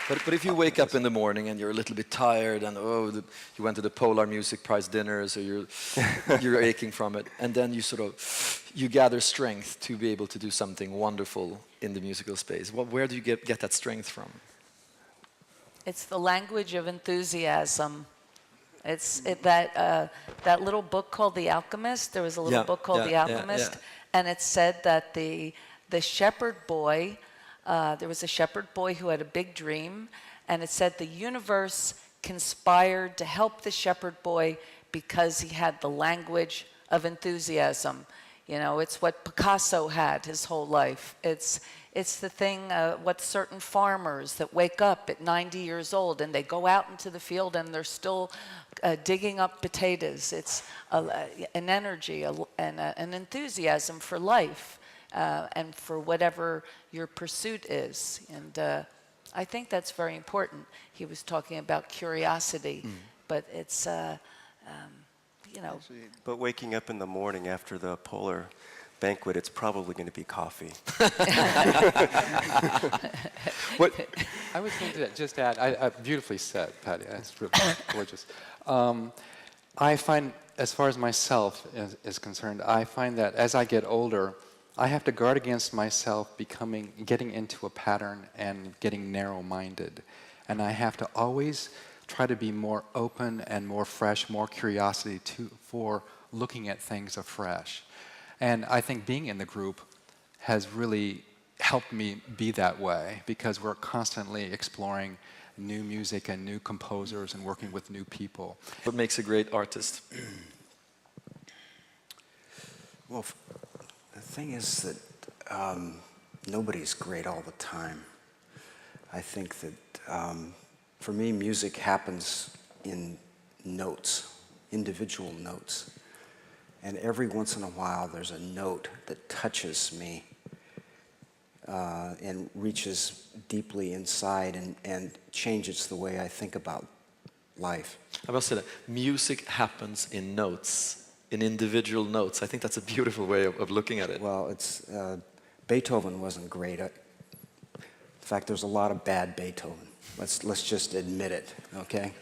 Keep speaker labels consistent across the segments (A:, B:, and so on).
A: But if you wake up in the morning and you're a little bit tired and you went to the Polar Music Prize dinner, so you're aching from it, and then you gather strength to be able to do something wonderful in the musical space. Where do you get that strength from?
B: It's the language of enthusiasm. It's that little book called The Alchemist. There was a little book called The Alchemist, and it said that the shepherd boy. There was a shepherd boy who had a big dream, and it said the universe conspired to help the shepherd boy because he had the language of enthusiasm. You know, it's what Picasso had his whole life. It's the thing, what certain farmers that wake up at 90 years old and they go out into the field and they're still digging up potatoes. It's an energy and an enthusiasm for life. And for whatever your pursuit is. And I think that's very important. He was talking about curiosity, but it's, you know.
C: But waking up in the morning after the Polar banquet, it's probably going to be coffee.
D: What I was going to just add, beautifully said, Patti, that's really gorgeous. I find, as far as myself is concerned, I find that as I get older, I have to guard against myself getting into a pattern and getting narrow-minded. And I have to always try to be more open and more fresh, more curiosity for looking at things afresh. And I think being in the group has really helped me be that way, because we're constantly exploring new music and new composers and working with new people.
A: What makes a great artist?
E: Well, the thing is that nobody's great all the time. I think that for me, music happens in notes, individual notes. And every once in a while, there's a note that touches me and reaches deeply inside and changes the way I think about life.
A: I must say that music happens in notes, in individual notes. I think that's a beautiful way of looking at it.
E: Well, it's Beethoven wasn't great. In fact, there's a lot of bad Beethoven. Let's just admit it, okay?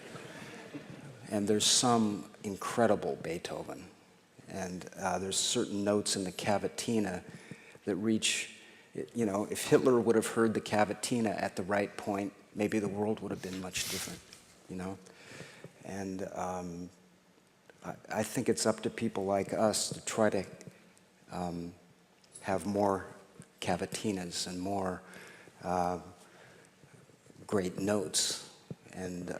E: And there's some incredible Beethoven. And there's certain notes in the cavatina that reach, you know, if Hitler would have heard the cavatina at the right point, maybe the world would have been much different, you know? And I think it's up to people like us to try to have more cavatinas and more great notes. And,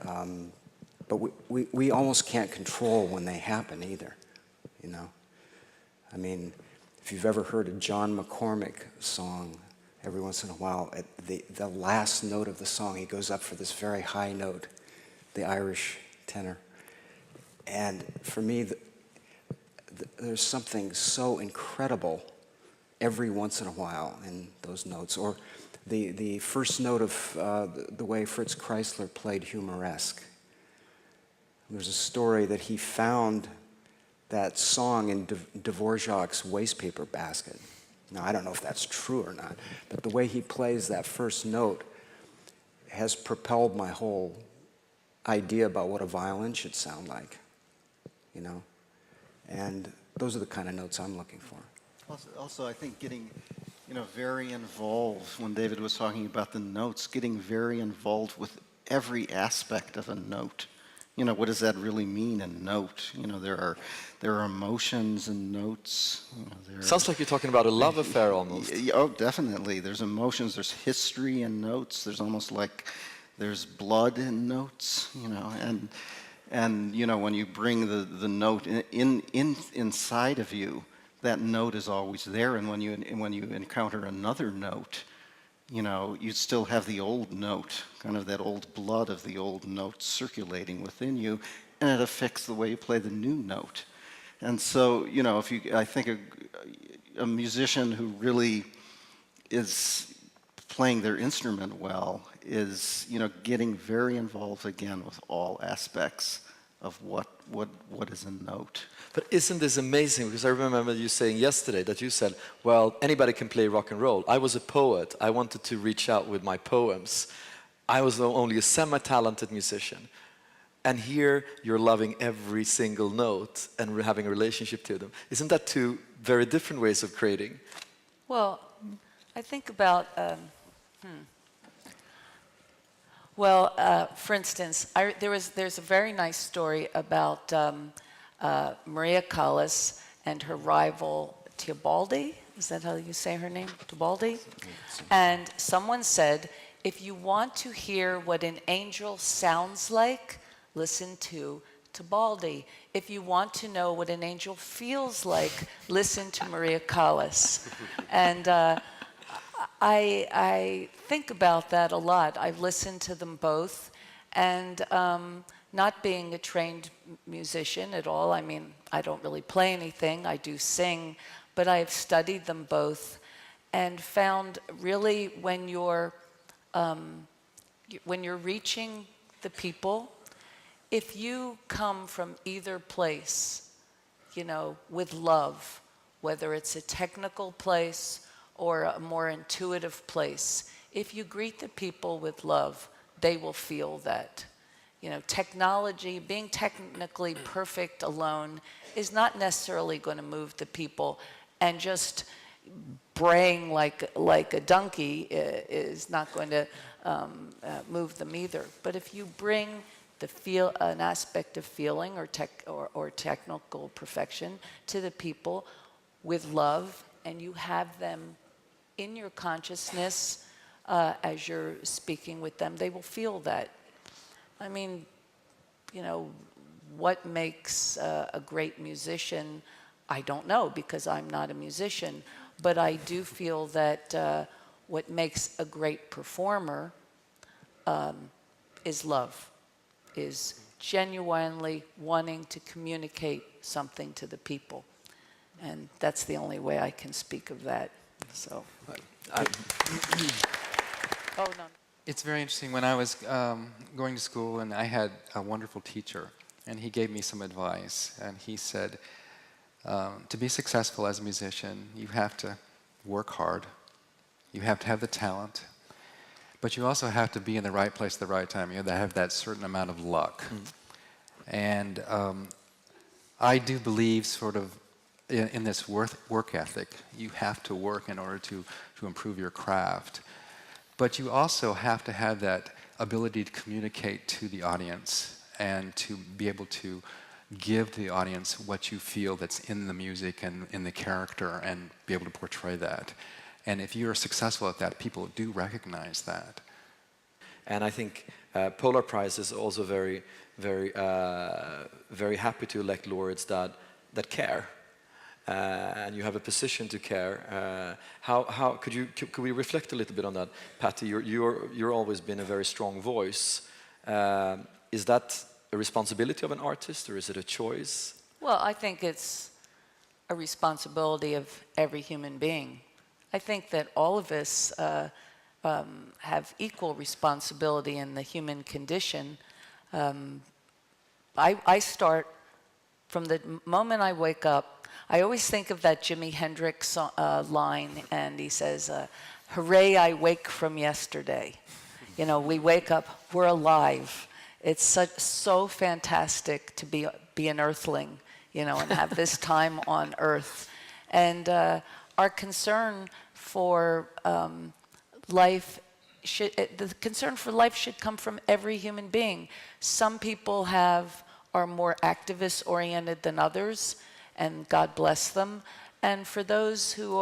E: but we almost can't control when they happen either, you know? I mean, if you've ever heard a John McCormick song, every once in a while, at the last note of the song, he goes up for this very high note, the Irish tenor. And for me, there's something so incredible every once in a while in those notes. Or the first note of the way Fritz Kreisler played Humoresque. There's a story that he found that song in Dvorak's wastepaper basket. Now, I don't know if that's true or not, but the way he plays that first note has propelled my whole idea about what a violin should sound like, you know? And those are the kind of notes I'm looking for.
F: Also, I think getting, you know, very involved, when David was talking about the notes, getting very involved with every aspect of a note. You know, what does that really mean, a note? You know, there are emotions in notes. You know,
A: Sounds like you're talking about a love affair almost.
F: Oh, definitely. There's emotions, there's history in notes. There's almost like there's blood in notes, you know. And you know, when you bring the note inside of you, that note is always there. And when you encounter another note, you know, you still have the old note, kind of that old blood of the old note circulating within you, and it affects the way you play the new note. And so, you know, I think a musician who really is playing their instrument well is, you know, getting very involved again with all aspects of what is a note.
A: But isn't this amazing? Because I remember you saying yesterday that you said, well, anybody can play rock and roll. I was a poet. I wanted to reach out with my poems. I was only a semi-talented musician. And here you're loving every single note and having a relationship to them. Isn't that two very different ways of creating?
B: Well, I think about, for instance, there's a very nice story about Maria Callas and her rival Teobaldi. Is that how you say her name? Teobaldi? And someone said, if you want to hear what an angel sounds like, listen to Teobaldi. If you want to know what an angel feels like, listen to Maria Callas. And I think about that a lot. I've listened to them both, and not being a trained musician at all, I mean, I don't really play anything, I do sing, but I've studied them both and found really when you're reaching the people, if you come from either place, you know, with love, whether it's a technical place or a more intuitive place, if you greet the people with love, they will feel that. You know, technology, being technically perfect alone is not necessarily going to move the people, and just braying like a donkey is not going to move them either. But if you bring an aspect of feeling or technical perfection to the people with love, and you have them in your consciousness as you're speaking with them, they will feel that. I mean, you know, what makes a great musician, I don't know, because I'm not a musician, but I do feel that what makes a great performer is love, is genuinely wanting to communicate something to the people. And that's the only way I can speak of that. So. Oh, no.
D: It's very interesting. When I was going to school, and I had a wonderful teacher, and he gave me some advice, and he said, to be successful as a musician, you have to work hard, you have to have the talent, but you also have to be in the right place at the right time. You have to have that certain amount of luck. And I do believe sort of in this work ethic. You have to work in order to improve your craft. But you also have to have that ability to communicate to the audience and to be able to give to the audience what you feel that's in the music and in the character, and be able to portray that. And if you're successful at that, people do recognize that.
A: And I think Polar Prize is also very, very, very happy to elect laureates that care. And you have a position to care. How could we reflect a little bit on that, Patti? You're always been a very strong voice. Is that a responsibility of an artist, or is it a choice?
B: Well, I think it's a responsibility of every human being. I think that all of us have equal responsibility in the human condition. I start from the moment I wake up. I always think of that Jimi Hendrix line, and he says, "Hooray, I wake from yesterday." You know, we wake up, we're alive. It's so fantastic to be an earthling, you know, and have this time on Earth. And our concern for life the concern for life should come from every human being. Some people are more activist-oriented than others, and God bless them. And for those who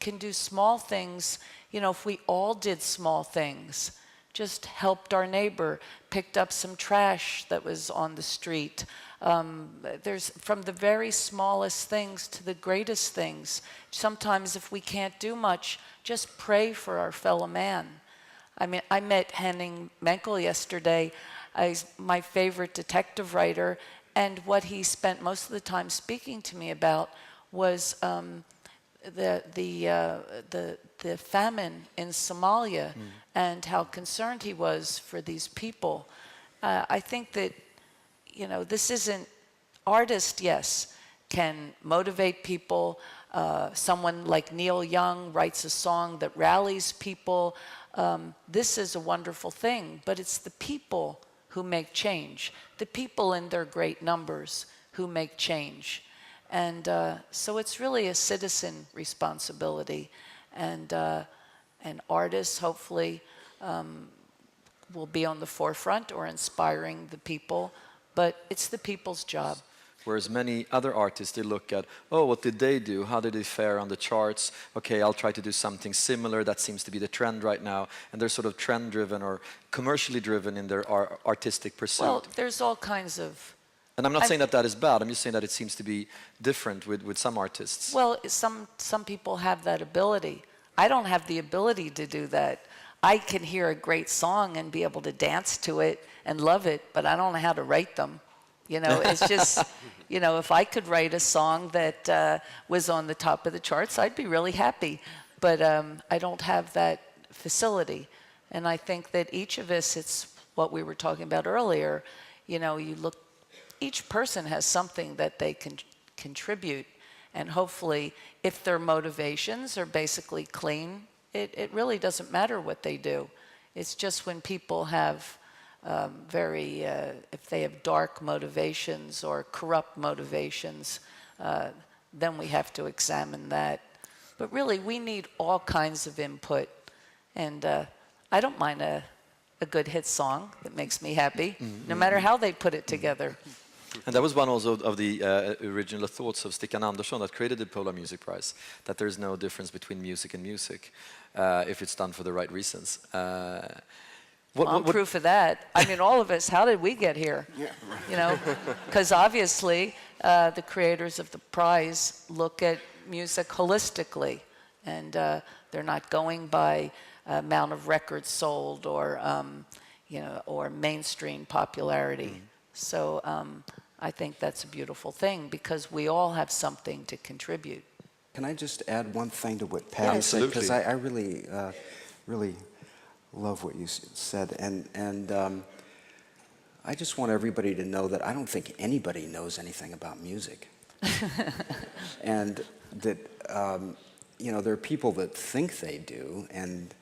B: can do small things, you know, if we all did small things, just helped our neighbor, picked up some trash that was on the street. There's from the very smallest things to the greatest things. Sometimes if we can't do much, just pray for our fellow man. I mean, I met Henning Menkel yesterday. He's my favorite detective writer, and what he spent most of the time speaking to me about was the famine in Somalia, and how concerned he was for these people. I think that, you know, this isn't artists, yes, can motivate people, someone like Neil Young writes a song that rallies people. This is a wonderful thing, but it's the people who make change, the people in their great numbers who make change. And so it's really a citizen responsibility. And artists, hopefully, will be on the forefront or inspiring the people, but it's the people's job.
A: Whereas many other artists, they look at, oh, what did they do? How did they fare on the charts? Okay, I'll try to do something similar. That seems to be the trend right now. And they're sort of trend-driven or commercially driven in their artistic pursuit.
B: Well, there's all kinds of...
A: And I'm not saying that that is bad. I'm just saying that it seems to be different with some artists.
B: Well, some people have that ability. I don't have the ability to do that. I can hear a great song and be able to dance to it and love it, but I don't know how to write them. You know, it's just, you know, if I could write a song that was on the top of the charts, I'd be really happy. But I don't have that facility. And I think that each of us, it's what we were talking about earlier, you know, you look, each person has something that they can contribute. And hopefully, if their motivations are basically clean, it really doesn't matter what they do. It's just when people have if they have dark motivations or corrupt motivations, then we have to examine that. But really, we need all kinds of input. And I don't mind a good hit song that makes me happy, no matter how they put it together.
A: And that was one also of the original thoughts of Stickan Andersson that created the Polar Music Prize, that there's no difference between music and music if it's done for the right reasons.
B: I'm proof of that. I mean, all of us, how did we get here? Yeah, right. You know, because obviously the creators of the prize look at music holistically, and they're not going by amount of records sold or, you know, or mainstream popularity. So I think that's a beautiful thing because we all have something to contribute.
E: Can I just add one thing to what Patti said? Because I really, really love what you said. And I just want everybody to know that I don't think anybody knows anything about music. And that, you know, there are people that think they do, and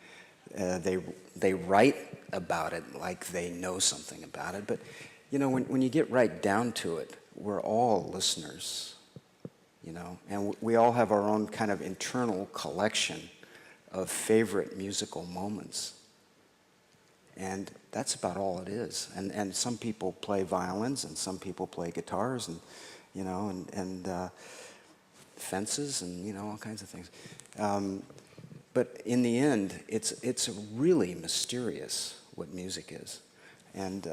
E: they write about it like they know something about it. But you know, when you get right down to it, we're all listeners, you know, and we all have our own kind of internal collection of favorite musical moments. And that's about all it is. And some people play violins, and some people play guitars, and, you know, and fences, and, you know, all kinds of things. But in the end, it's really mysterious what music is. And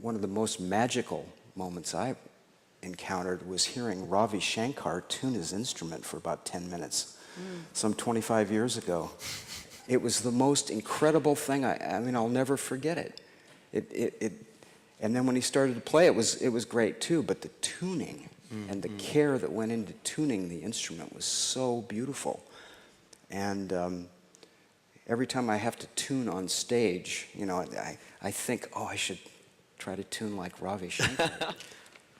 E: one of the most magical moments I've encountered was hearing Ravi Shankar tune his instrument for about 10 minutes, some 25 years ago. It was the most incredible thing. I mean, I'll never forget it. And then when he started to play, it was great too. But the tuning and the care that went into tuning the instrument was so beautiful. And every time I have to tune on stage, you know, I think, oh, I should try to tune like Ravi Shankar.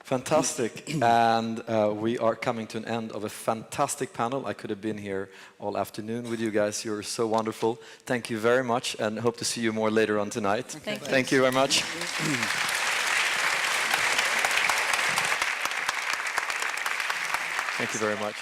A: Fantastic. And we are coming to an end of a fantastic panel. I could have been here all afternoon with you guys. You're so wonderful. Thank you very much, and hope to see you more later on tonight. Thank you very much. Thank you very much.